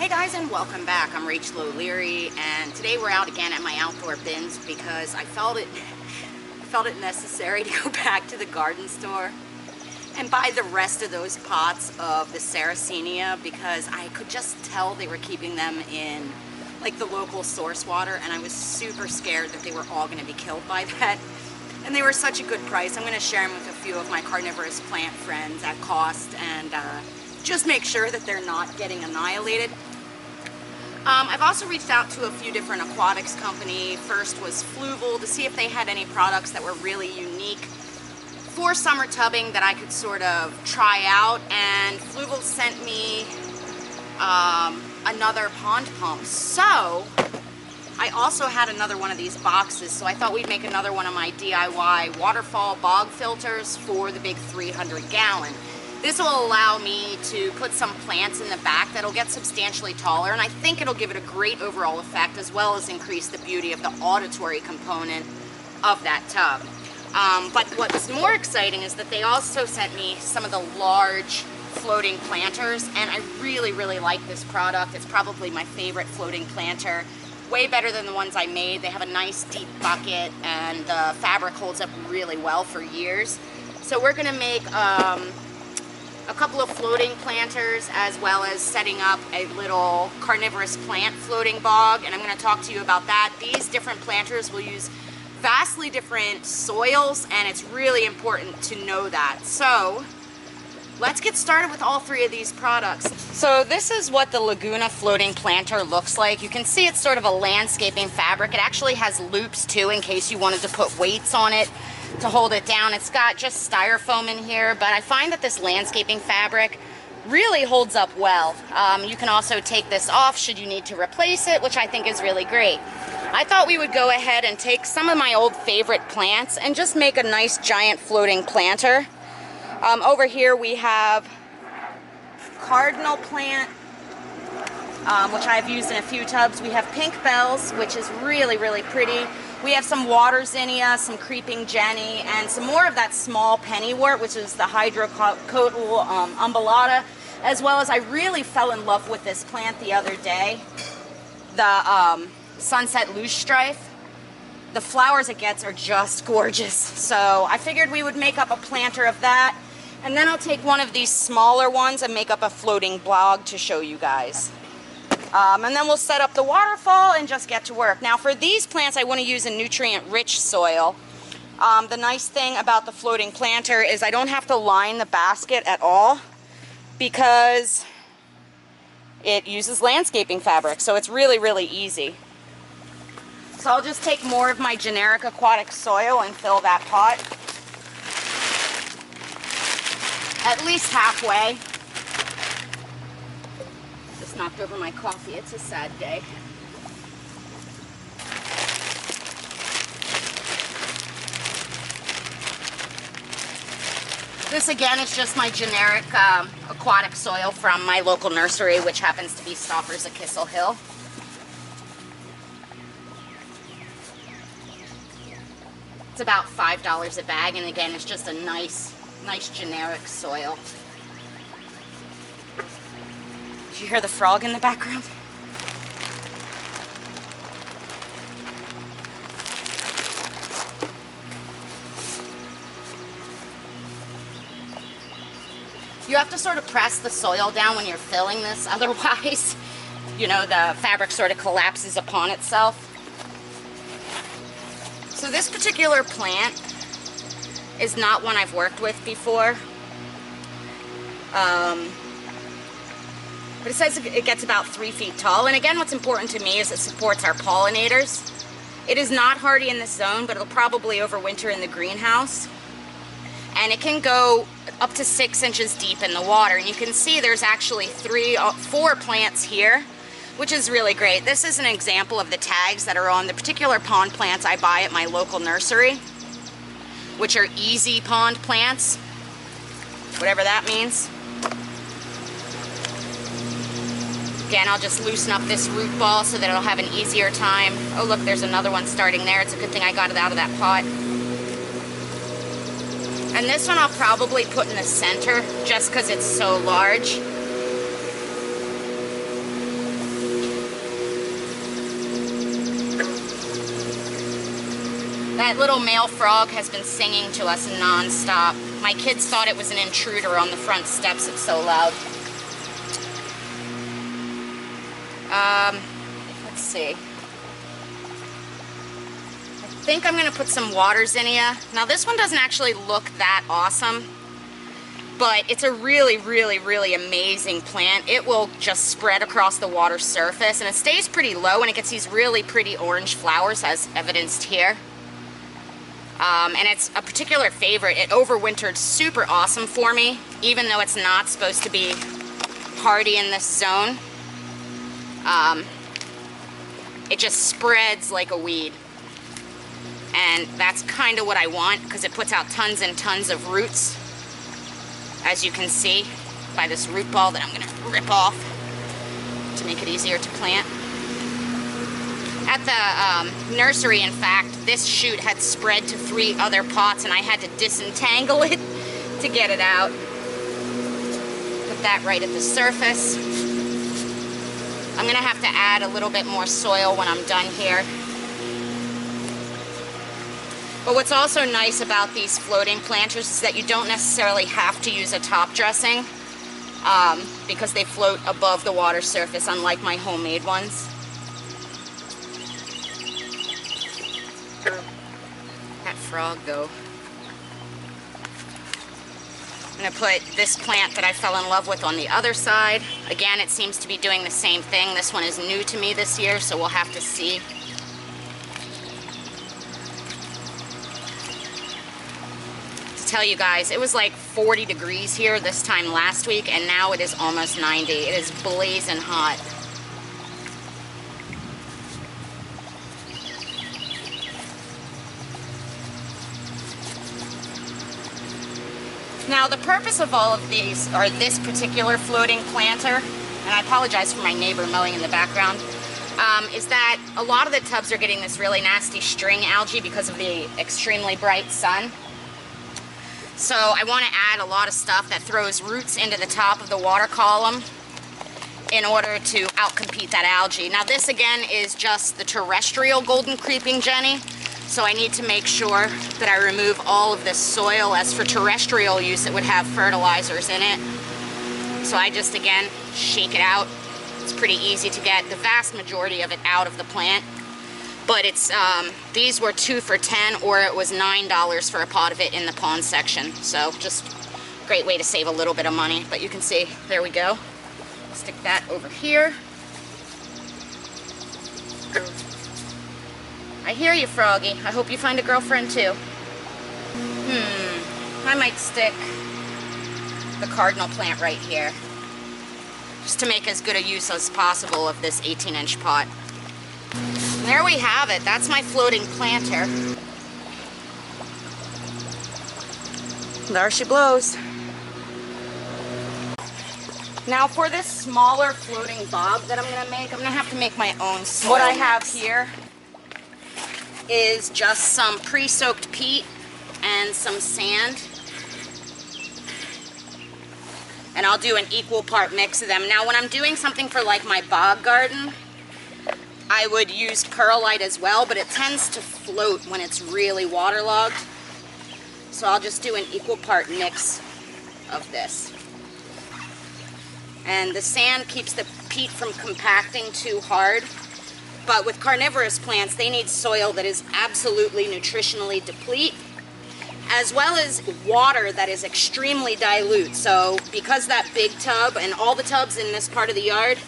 Hey guys, and welcome back. I'm Rachel O'Leary, and today we're out again at my outdoor bins because I felt it necessary to go back to the garden store and buy the rest of those pots of the Sarracenia because I could just tell they were keeping them in like the local source water, and I was super scared that they were all going to be killed by that. And they were such a good price. I'm going to share them with a few of my carnivorous plant friends at cost and just make sure that they're not getting annihilated. I've also reached out to a few different aquatics companies. First was Fluval to see if they had any products that were really unique for summer tubbing that I could sort of try out, and Fluval sent me another pond pump. So I also had another one of these boxes, so I thought we'd make another one of my DIY Waterfall Bog Filters for the big 300-gallon. This will allow me to put some plants in the back that'll get substantially taller, and I think it'll give it a great overall effect as well as increase the beauty of the auditory component of that tub. But what's more exciting is that they also sent me some of the large floating planters, and I really like this product. It's probably my favorite floating planter. Way better than the ones I made. They have a nice deep bucket, and the fabric holds up really well for years. So we're gonna make a couple of floating planters, as well as setting up a little carnivorous plant floating bog, and I'm going to talk to you about that. These different planters will use vastly different soils, and it's really important to know that. So let's get started with all three of these products. So this is what the Laguna floating planter looks like. You can see it's sort of a landscaping fabric. It actually has loops too in case you wanted to put weights on it to hold it down. It's got just styrofoam in here, but I find that this landscaping fabric really holds up well. You can also take this off should you need to replace it, which I think is really great. I thought we would go ahead and take some of my old favorite plants and just make a nice giant floating planter. Over here we have Cardinal Plant, which I've used in a few tubs. We have Pink Bells, which is really pretty. We have some water zinnia, some creeping jenny, and some more of that small pennywort, which is the hydrocotyl umbellata, as well as I really fell in love with this plant the other day, the sunset loosestrife. The flowers it gets are just gorgeous, so I figured we would make up a planter of that, and then I'll take one of these smaller ones and make up a floating bog to show you guys. And then we'll set up the waterfall and just get to work. Now for these plants, I want to use a nutrient-rich soil. The nice thing about the floating planter is I don't have to line the basket at all because it uses landscaping fabric, so it's really easy. So I'll just take more of my generic aquatic soil and fill that pot. At least halfway. Knocked over my coffee. It's a sad day. This again is just my generic aquatic soil from my local nursery, which happens to be Stoppers at Kissel Hill. It's about $5 a bag, and again it's just a nice generic soil. Did you hear the frog in the background? You have to sort of press the soil down when you're filling this, otherwise, you know, the fabric sort of collapses upon itself. So this particular plant is not one I've worked with before. But it says it gets about 3 feet tall, and again what's important to me is it supports our pollinators. It is not hardy in this zone, but it'll probably overwinter in the greenhouse. And it can go up to 6 inches deep in the water, and you can see there's actually 4 plants here, which is really great. This is an example of the tags that are on the particular pond plants I buy at my local nursery, which are easy pond plants, whatever that means. Again, I'll just loosen up this root ball so that it'll have an easier time. Oh look, there's another one starting there. It's a good thing I got it out of that pot. And this one I'll probably put in the center just because it's so large. That little male frog has been singing to us non-stop. My kids thought it was an intruder on the front steps, it's so loud. Let's see. I think I'm going to put some water zinnia. Now this one doesn't actually look that awesome, but it's a really, really, really amazing plant. It will just spread across the water surface, and it stays pretty low, and it gets these really pretty orange flowers, as evidenced here. And it's a particular favorite. It overwintered super awesome for me, even though it's not supposed to be hardy in this zone. It just spreads like a weed. And that's kind of what I want, because it puts out tons and tons of roots, as you can see by this root ball that I'm going to rip off to make it easier to plant. At the nursery, in fact, this shoot had spread to 3 other pots, and I had to disentangle it to get it out. Put that right at the surface. I'm going to have to add a little bit more soil when I'm done here. But what's also nice about these floating planters is that you don't necessarily have to use a top dressing because they float above the water surface, unlike my homemade ones. That frog, though. I'm going to put this plant that I fell in love with on the other side. Again, it seems to be doing the same thing. This one is new to me this year, so we'll have to see. Tell you guys, it was like 40 degrees here this time last week, and now it is almost 90. It is blazing hot. Now the purpose of all of these, or this particular floating planter, and I apologize for my neighbor mowing in the background, is that a lot of the tubs are getting this really nasty string algae because of the extremely bright sun. So I want to add a lot of stuff that throws roots into the top of the water column in order to outcompete that algae. Now this again is just the terrestrial golden creeping Jenny, so I need to make sure that I remove all of this soil. As for terrestrial use, it would have fertilizers in it. So I just again shake it out. It's pretty easy to get the vast majority of it out of the plant. But it's these were 2 for $10, or it was $9 for a pot of it in the pond section. So just a great way to save a little bit of money. But you can see, there we go. Stick that over here. I hear you, Froggy. I hope you find a girlfriend too. I might stick the Cardinal Plant right here, just to make as good a use as possible of this 18-inch pot. There we have it. That's my floating planter. There she blows. Now for this smaller floating bob that I'm going to make, I'm going to have to make my own soil. What I have here is just some pre-soaked peat and some sand. And I'll do an equal part mix of them. Now when I'm doing something for like my bog garden, I would use perlite as well, but it tends to float when it's really waterlogged. So I'll just do an equal part mix of this. And the sand keeps the peat from compacting too hard. But with carnivorous plants, they need soil that is absolutely nutritionally deplete, as well as water that is extremely dilute. So because that big tub and all the tubs in this part of the yard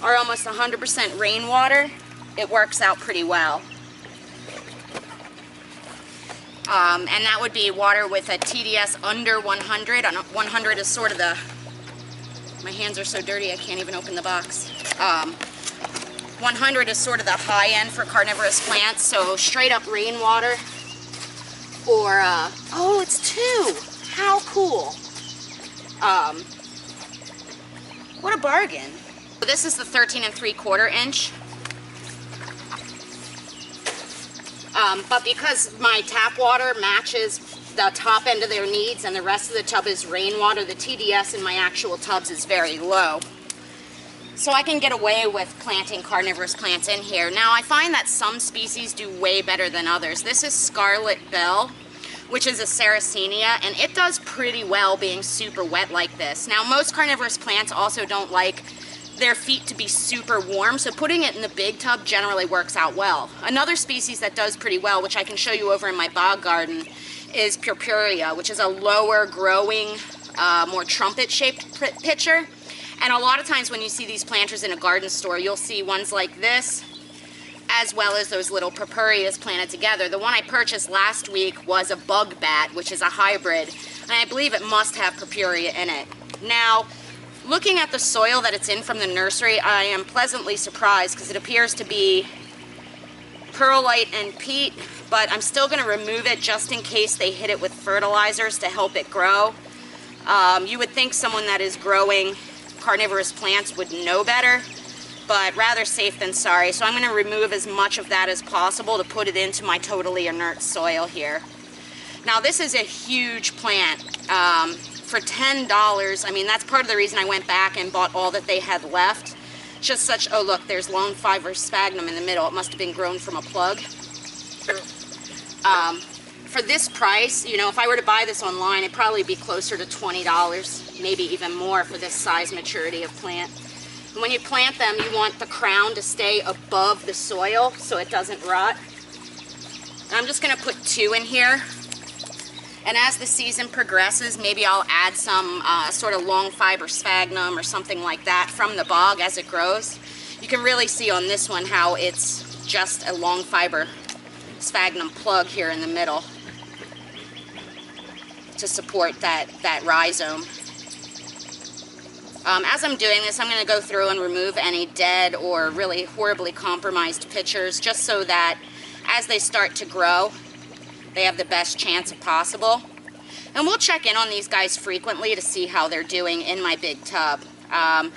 are almost 100% rainwater, it works out pretty well. And that would be water with a TDS under 100. 100 is sort of the, my hands are so dirty I can't even open the box. 100 is sort of the high end for carnivorous plants, so straight up rainwater, or, oh, it's 2. How cool. What a bargain. This is the 13 3/4 inch. But because my tap water matches the top end of their needs and the rest of the tub is rainwater, the TDS in my actual tubs is very low. so I can get away with planting carnivorous plants in here. Now I find that some species do way better than others. This is Scarlet Bell, which is a Sarracenia, and it does pretty well being super wet like this. Now most carnivorous plants also don't like their feet to be super warm, so putting it in the big tub generally works out well. Another species that does pretty well, which I can show you over in my bog garden, is Purpurea, which is a lower growing, more trumpet shaped pitcher. And a lot of times when you see these planters in a garden store, you'll see ones like this, as well as those little purpureas planted together. The one I purchased last week was a bug bat, which is a hybrid, and I believe it must have purpurea in it. Now, looking at the soil that it's in from the nursery, I am pleasantly surprised because it appears to be perlite and peat, but I'm still going to remove it just in case they hit it with fertilizers to help it grow. You would think someone that is growing carnivorous plants would know better, but rather safe than sorry. So I'm going to remove as much of that as possible to put it into my totally inert soil here. Now this is a huge plant. For $10, I mean, that's part of the reason I went back and bought all that they had left. Just such, oh look, there's lone fiber sphagnum in the middle. It must have been grown from a plug. For this price, you know, if I were to buy this online, it'd probably be closer to $20, maybe even more for this size maturity of plant. And when you plant them, you want the crown to stay above the soil so it doesn't rot. And I'm just going to put 2 in here. And as the season progresses, maybe I'll add some sort of long fiber sphagnum or something like that from the bog as it grows. You can really see on this one how it's just a long fiber sphagnum plug here in the middle to support that rhizome. As I'm doing this, I'm going to go through and remove any dead or really horribly compromised pitchers, just so that as they start to grow, they have the best chance possible. And we'll check in on these guys frequently to see how they're doing in my big tub. I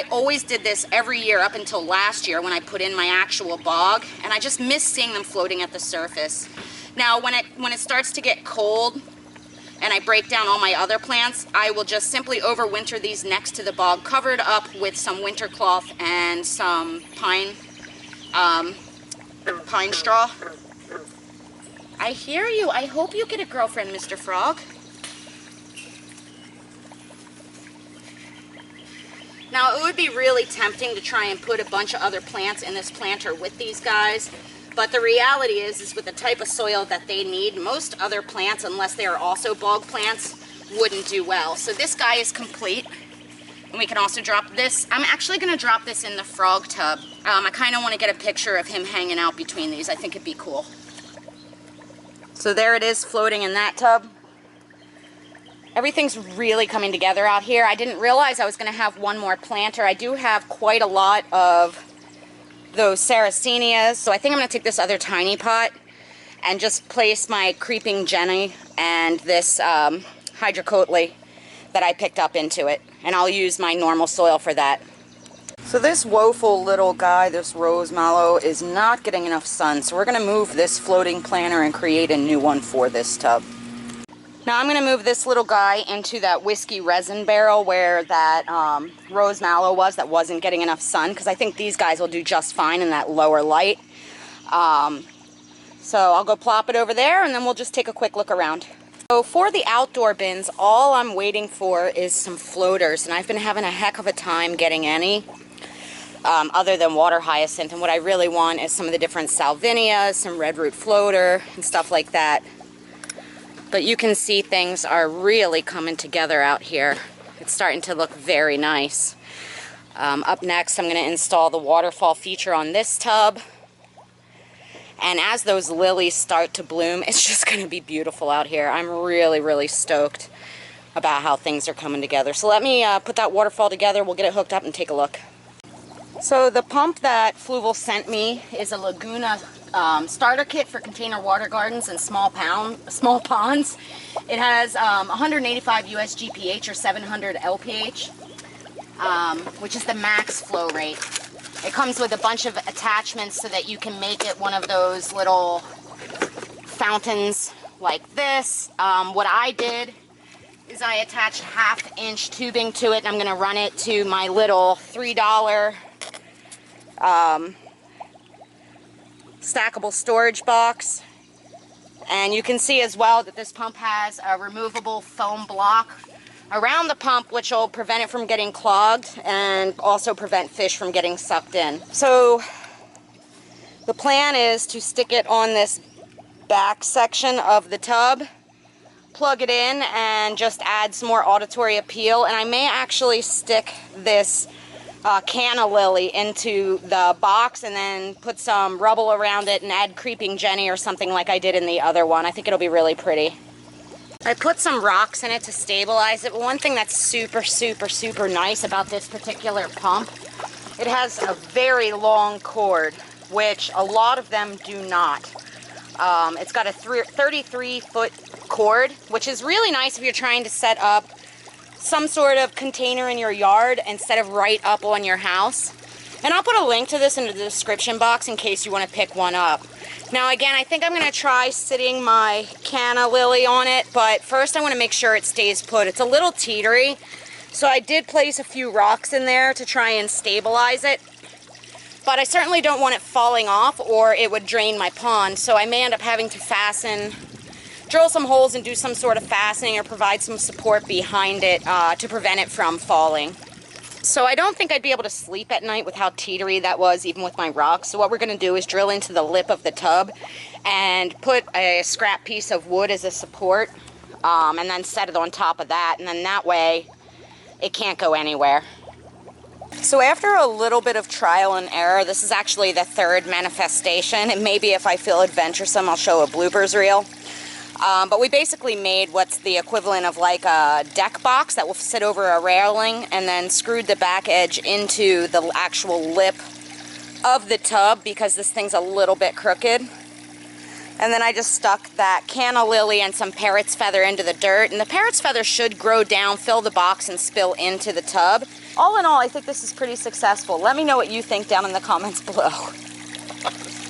always did this every year up until last year when I put in my actual bog, and I just miss seeing them floating at the surface. Now when it starts to get cold and I break down all my other plants, I will just simply overwinter these next to the bog, covered up with some winter cloth and some pine straw. I hear you. I hope you get a girlfriend, Mr. Frog. Now, it would be really tempting to try and put a bunch of other plants in this planter with these guys, but the reality is with the type of soil that they need, most other plants, unless they are also bog plants, wouldn't do well. So this guy is complete, and we can also drop this. I'm actually going to drop this in the frog tub. I kind of want to get a picture of him hanging out between these. I think it'd be cool. So there it is floating in that tub. Everything's really coming together out here. I didn't realize I was going to have one more planter. I do have quite a lot of those Sarracenias, so I think I'm going to take this other tiny pot and just place my creeping Jenny and this hydrocotyl that I picked up into it, and I'll use my normal soil for that. So this woeful little guy, this rose mallow, is not getting enough sun, so we're going to move this floating planter and create a new one for this tub. Now I'm going to move this little guy into that whiskey resin barrel where that rose mallow was that wasn't getting enough sun, because I think these guys will do just fine in that lower light. So I'll go plop it over there, and then we'll just take a quick look around. So for the outdoor bins, all I'm waiting for is some floaters, and I've been having a heck of a time getting any. Other than water hyacinth, and what I really want is some of the different salvinias, some red root floater, and stuff like that. But you can see things are really coming together out here. It's starting to look very nice. Up next, I'm going to install the waterfall feature on this tub. And as those lilies start to bloom, it's just going to be beautiful out here. I'm really, really stoked about how things are coming together. So let me put that waterfall together. We'll get it hooked up and take a look. So the pump that Fluval sent me is a Laguna starter kit for container water gardens and small ponds. It has 185 US GPH or 700 LPH, which is the max flow rate. It comes with a bunch of attachments so that you can make it one of those little fountains like this. What I did is I attached 1/2-inch tubing to it, and I'm going to run it to my little $3 stackable storage box. And you can see as well that this pump has a removable foam block around the pump, which will prevent it from getting clogged and also prevent fish from getting sucked in. So the plan is to stick it on this back section of the tub, plug it in, and just add some more auditory appeal. And I may actually stick this canna lily into the box and then put some rubble around it and add creeping Jenny or something like I did in the other one. I think it'll be really pretty. I put some rocks in it to stabilize it, but one thing that's super, super, super nice about this particular pump, it has a very long cord, which a lot of them do not. It's got a 33-foot cord, which is really nice if you're trying to set up some sort of container in your yard instead of right up on your house. And I'll put a link to this in the description box in case you want to pick one up. Now again, I think I'm going to try sitting my canna lily on it, but first I want to make sure it stays put. It's a little teetery, so I did place a few rocks in there to try and stabilize it. But I certainly don't want it falling off or it would drain my pond, so I may end up having to drill some holes and do some sort of fastening or provide some support behind it to prevent it from falling. So I don't think I'd be able to sleep at night with how teetery that was, even with my rocks. So what we're going to do is drill into the lip of the tub and put a scrap piece of wood as a support, and then set it on top of that, and then that way it can't go anywhere. So after a little bit of trial and error, this is actually the 3rd manifestation, and maybe if I feel adventuresome I'll show a bloopers reel. But we basically made what's the equivalent of like a deck box that will sit over a railing, and then screwed the back edge into the actual lip of the tub because this thing's a little bit crooked. And then I just stuck that canna lily and some parrot's feather into the dirt, and the parrot's feather should grow down, fill the box, and spill into the tub. All in all, I think this is pretty successful. Let me know what you think down in the comments below.